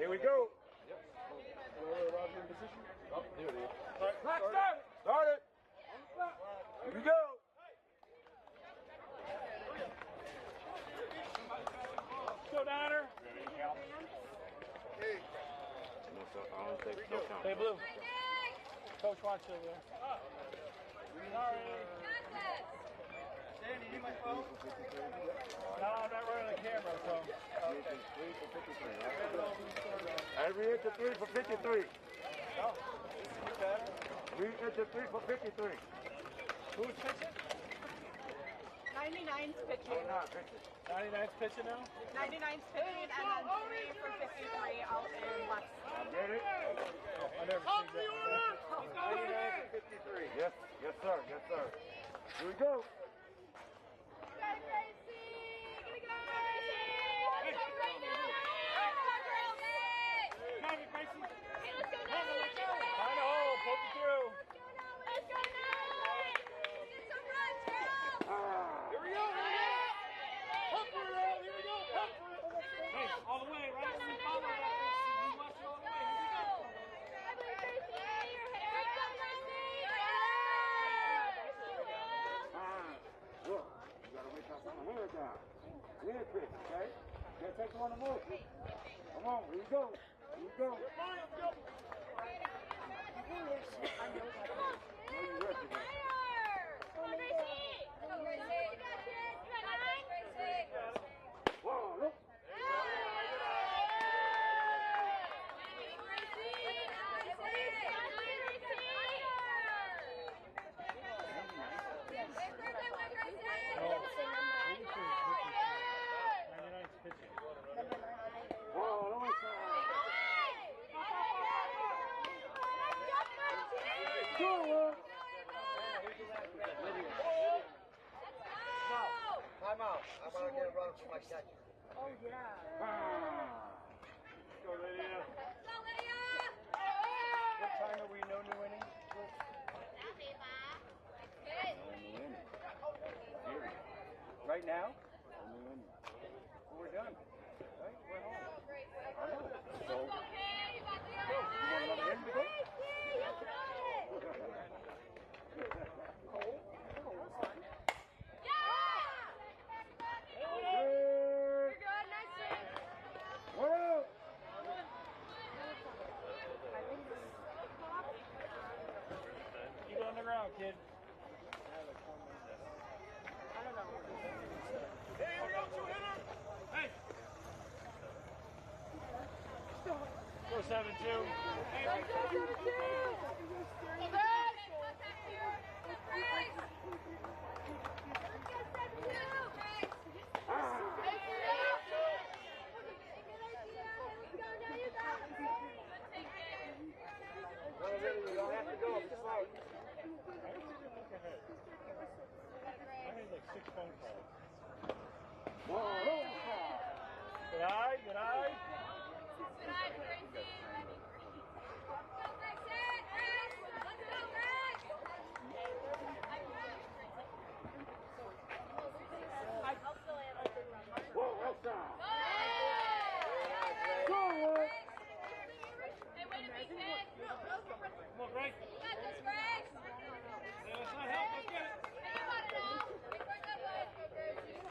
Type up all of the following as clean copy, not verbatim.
here we go. Roger in position. Oh, there it is. All right, start it. Start it. Here we go. Go, Donner. Hey. Hey, Blue. Coach wants you over there. Sorry. Danny, you need my phone? No, I'm not running the camera, so. Every inch of 3 for 53. Oh, this is better. 3 inch 3 for 53. Who's pitching? 99's pitching. 99's pitching now? 99's pitching, and then 3 for 53 out in left. Get it? Oh, I never seen that. 99 for 53. Yes, yes, sir. Yes, sir. Here we go. Find a hole, poke it through. Let's go, Nate! Get some runs, girls! Here we go, Pump for it, here we go, pump for it. Hey, all the way, right? We follow that. We watch it all the way, here we go. I believe Tracy, your hair. Look, you gotta wait till I put my hair down. Head pitch, okay? Can't take one more. Come on, here we go. Here we go. Whoa, look. Time out. I want to get a run for my catcher. Oh, yeah. Go, Lydia. Go, Lydia! What time are we no new innings? Right now? We're done. Right? We're home. I know. So, Okay, you got the you want another inning to go? You're good, nice swing. Whoa. Keep it on the ground, kid. I don't know. Hey, here we go, two-hitter. Hey. Go 7-2. Hey, Let's go, 7-2. You don't have to go. It's slow. I made like 6 phone calls. Whoa. Good eye, good eye. Good eye, Gracie. Let's go, Gracie. Let's go, Grace. I'll still answer. Whoa, outside. Go! Hey, wait a minute, kid. Come on, Greg. You got this, Grace. Yeah, let's not help. Let's get it. Hey, you got it all. Hey, bring that way. Go, Gracie.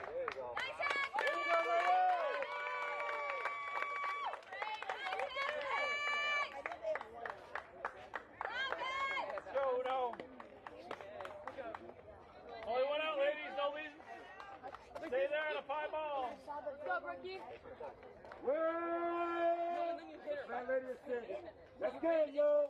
There you go. Nice hit. Go, no. Only one out, ladies. No reason. Stay there on a 5 ball. Go, Brookie. Whoa. That lady is sitting. Let's get it, yo.